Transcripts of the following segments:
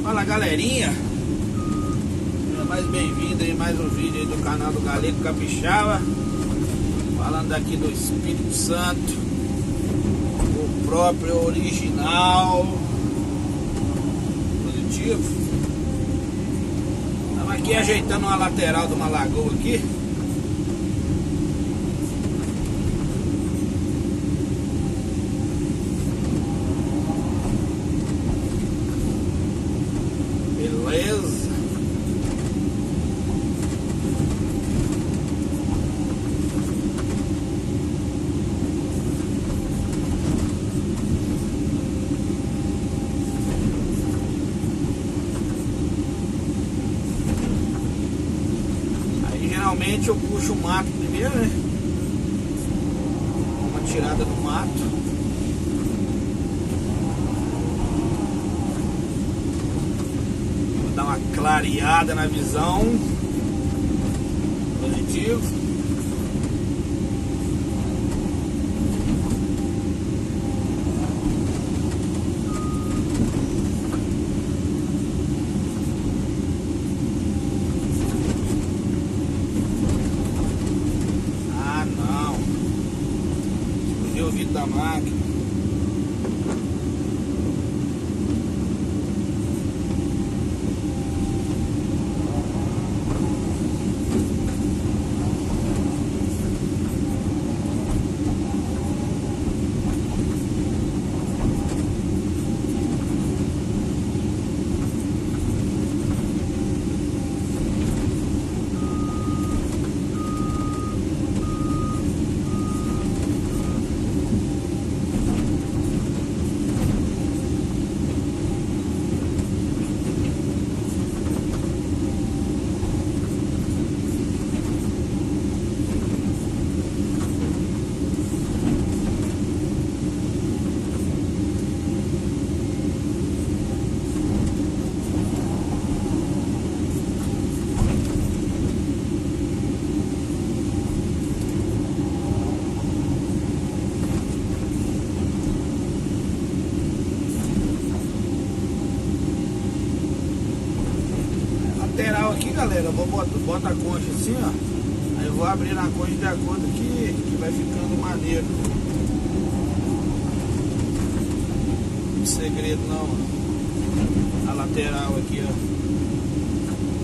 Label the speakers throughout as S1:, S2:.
S1: Fala galerinha, seja mais bem-vindo em mais um vídeo aí do canal do Galego Capixaba. Falando aqui do Espírito Santo, o próprio original positivo. Estamos aqui ajeitando uma lateral de uma lagoa aqui. Beleza. Aí geralmente eu puxo o mato primeiro, né? Uma tirada no mato. Dar uma clareada na visão. Positivo. Ah, não. Explodiu o vidro da máquina. Lateral aqui, galera, eu vou botar a concha assim, ó. Aí eu vou abrir na concha de acordo que vai ficando maneiro. Não tem segredo não, ó. A lateral aqui, ó.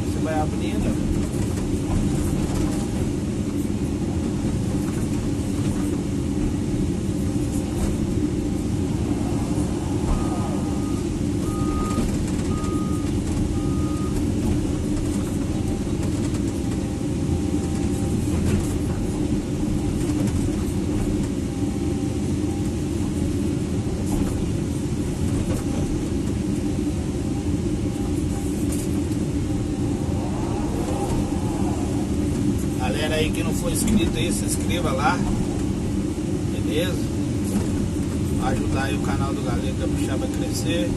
S1: Você vai abrindo, ó. Galera aí que não for inscrito aí, se inscreva lá, beleza? Vai ajudar aí o canal do Galego Capixaba a crescer,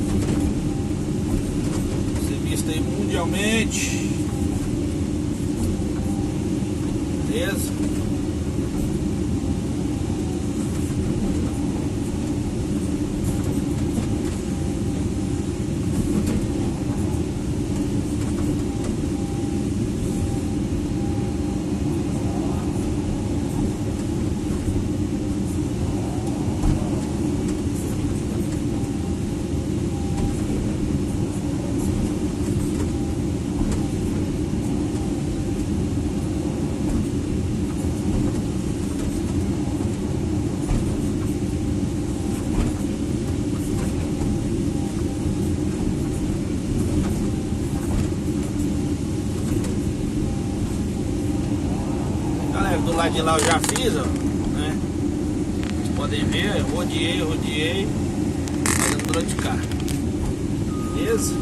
S1: ser visto aí mundialmente, beleza? Do lado de lá eu já fiz, ó, né? Vocês podem ver, eu rodeei, fazendo do lado de cá, beleza?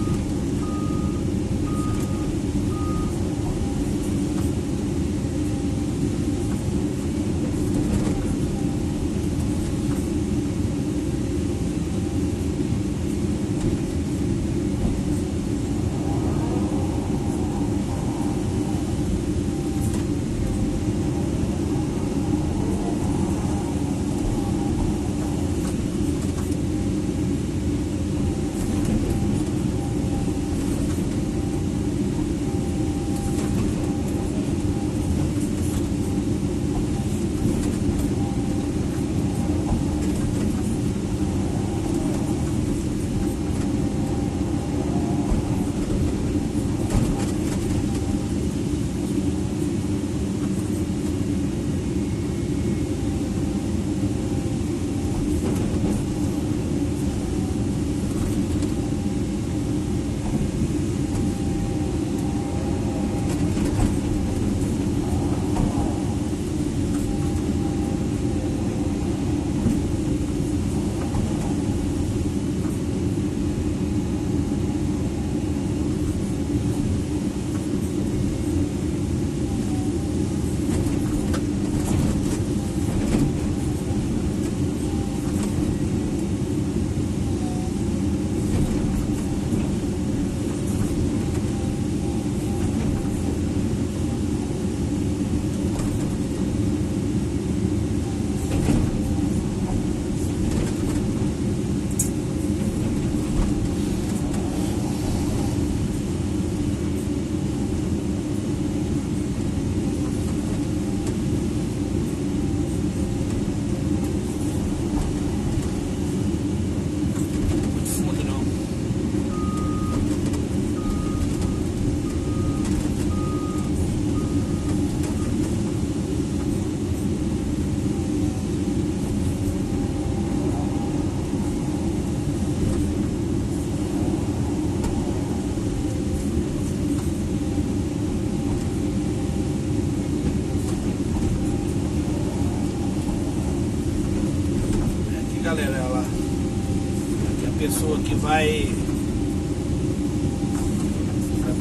S1: que vai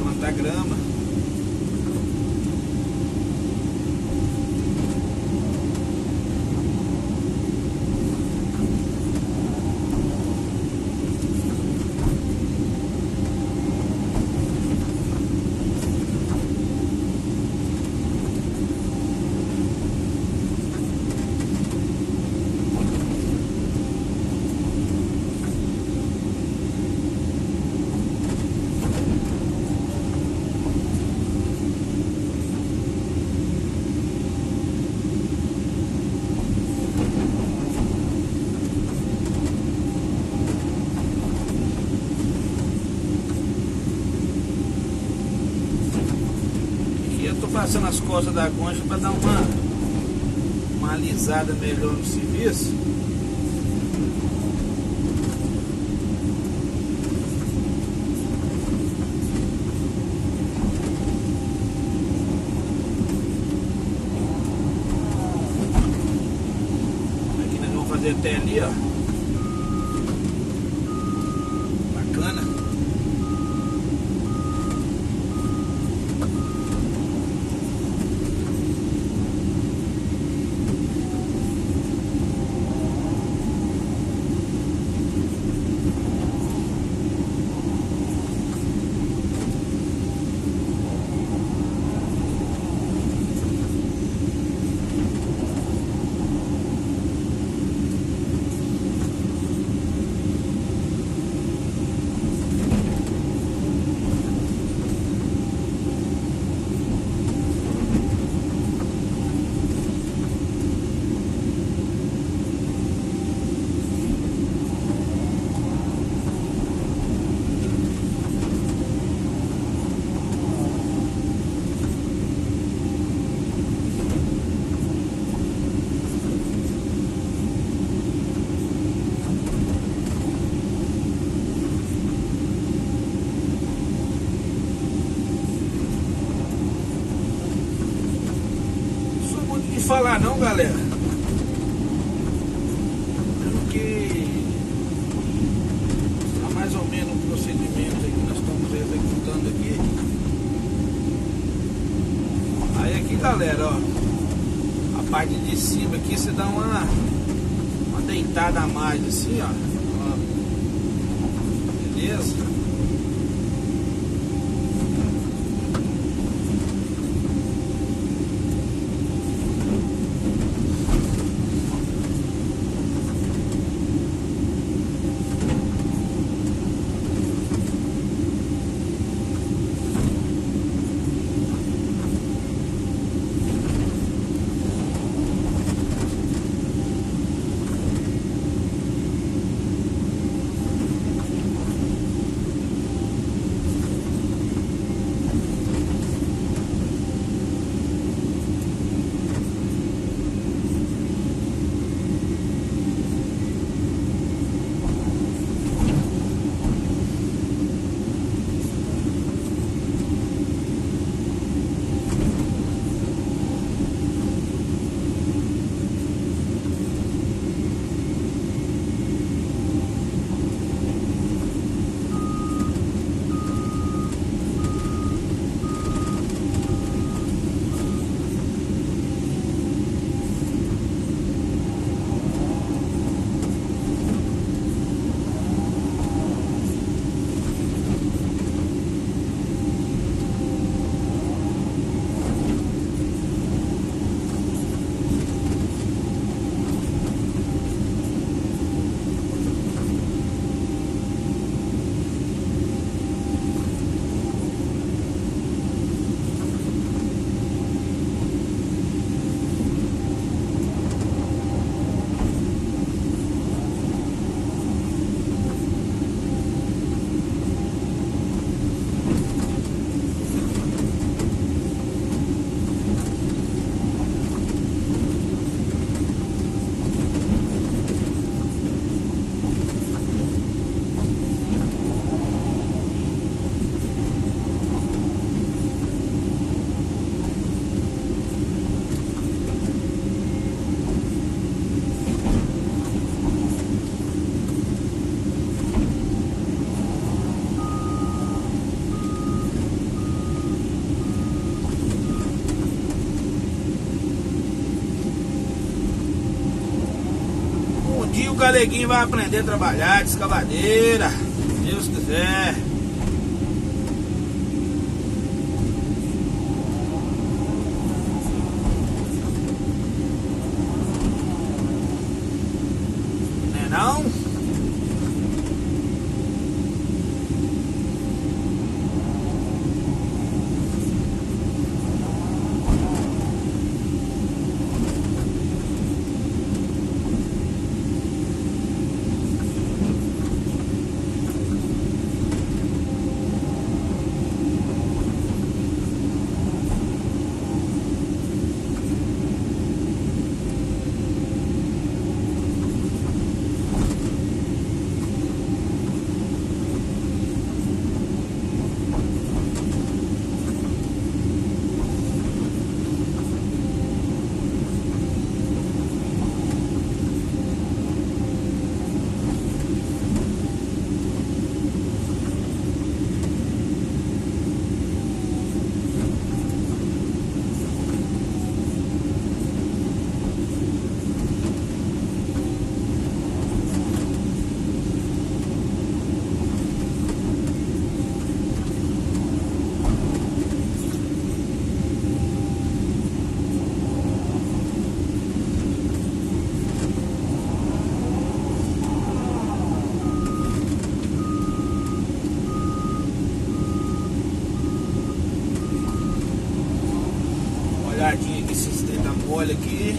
S1: plantar grama. Passando as costas da concha para dar uma alisada melhor no serviço. Aqui nós vamos fazer até ali, ó. Bacana. Falar não, galera, porque tá mais ou menos o procedimento aí que nós estamos executando aqui. Aí aqui, galera, ó, a parte de cima aqui você dá uma deitada a mais assim, ó, beleza? Galeguinho vai aprender a trabalhar de escavadeira, se Deus quiser. Né não? Olhadinha aqui se está mole aqui.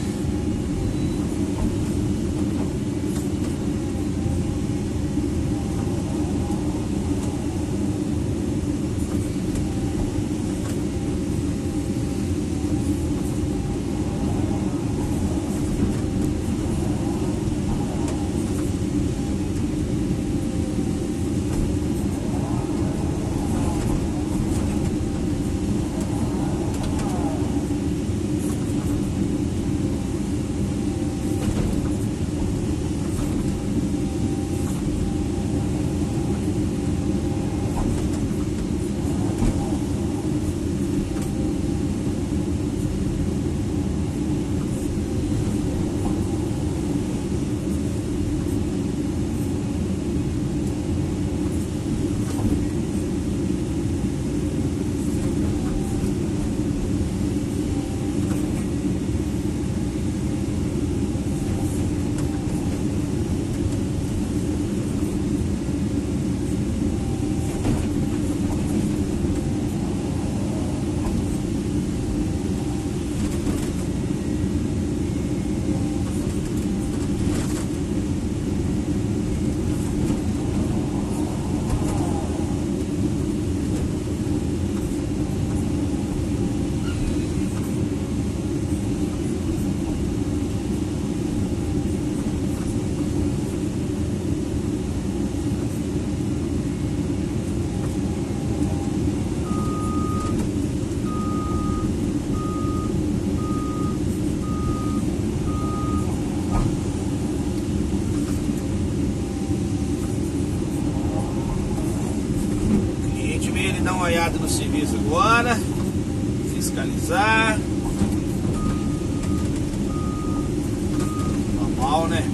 S1: Dar uma olhada no serviço agora, fiscalizar. Normal, né?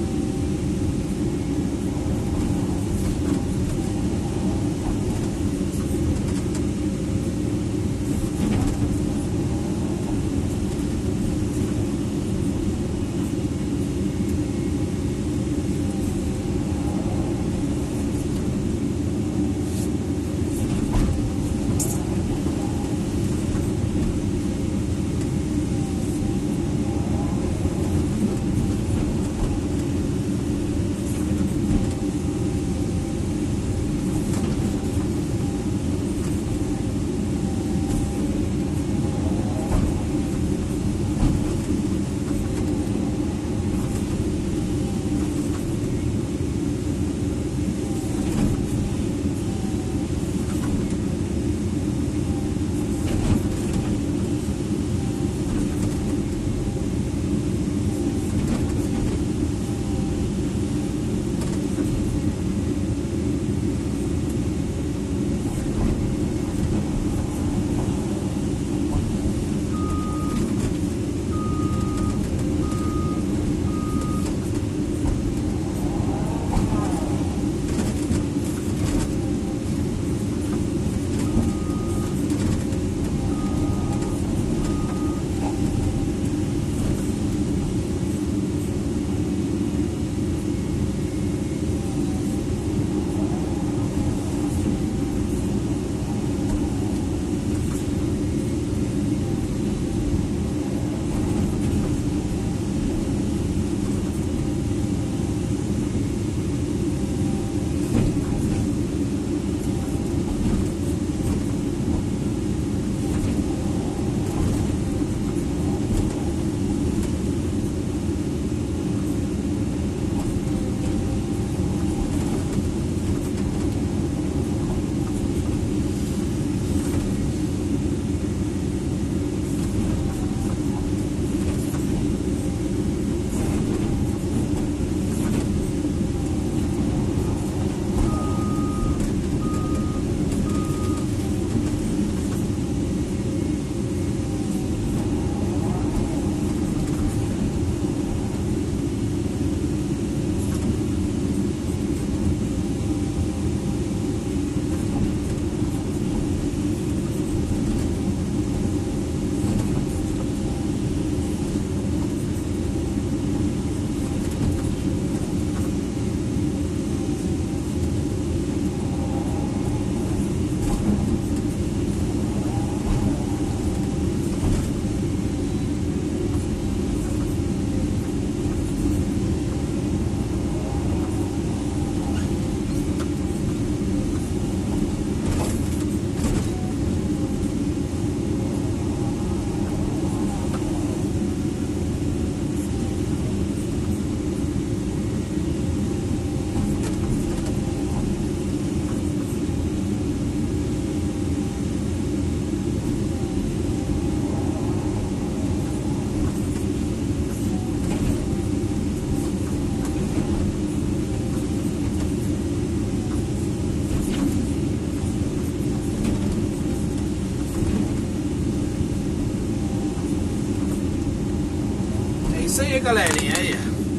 S1: isso aí, galerinha. Aí,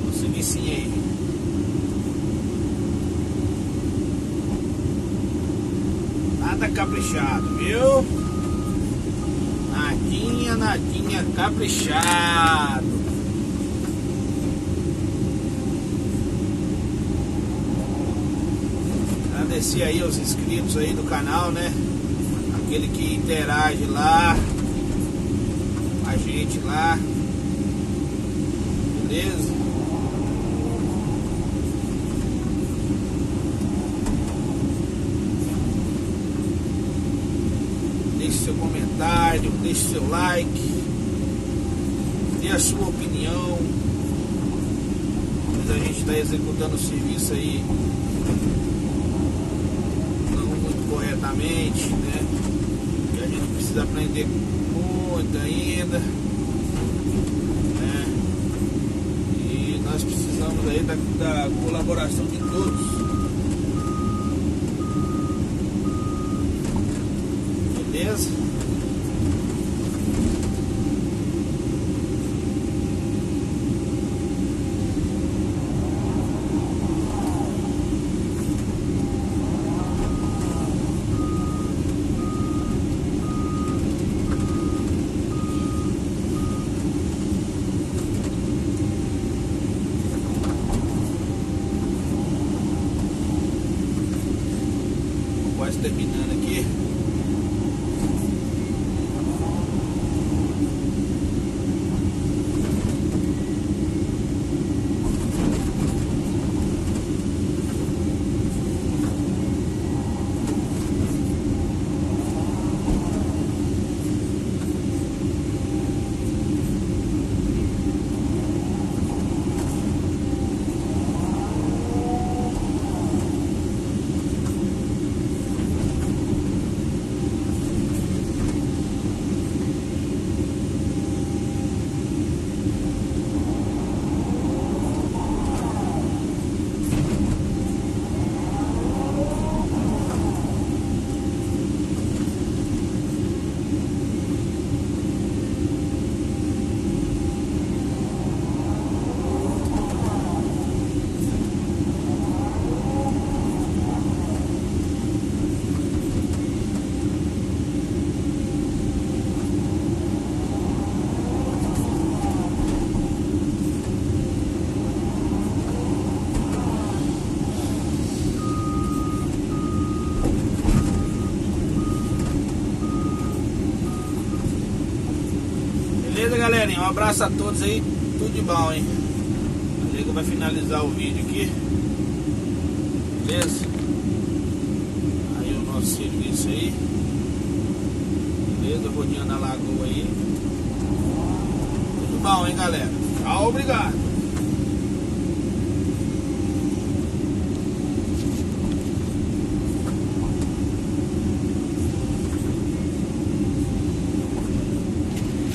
S1: o serviçinho aí. Nada caprichado, viu? Nadinha caprichado. Agradecer aí aos inscritos aí do canal, né? Aquele que interage lá com a gente lá. Beleza? Deixe seu comentário, deixe seu like, dê a sua opinião. Mas a gente está executando o serviço aí não muito corretamente, né? E a gente precisa aprender muito ainda, né? E nós precisamos aí da colaboração de todos. Beleza? Quase terminando aqui. Beleza, galerinha? Um abraço a todos aí, tudo de bom, hein? O Diego vai finalizar o vídeo aqui. Beleza? Aí o nosso serviço aí. Beleza? Rodeando a lagoa aí. Tudo bom, hein, galera? Tchau, obrigado.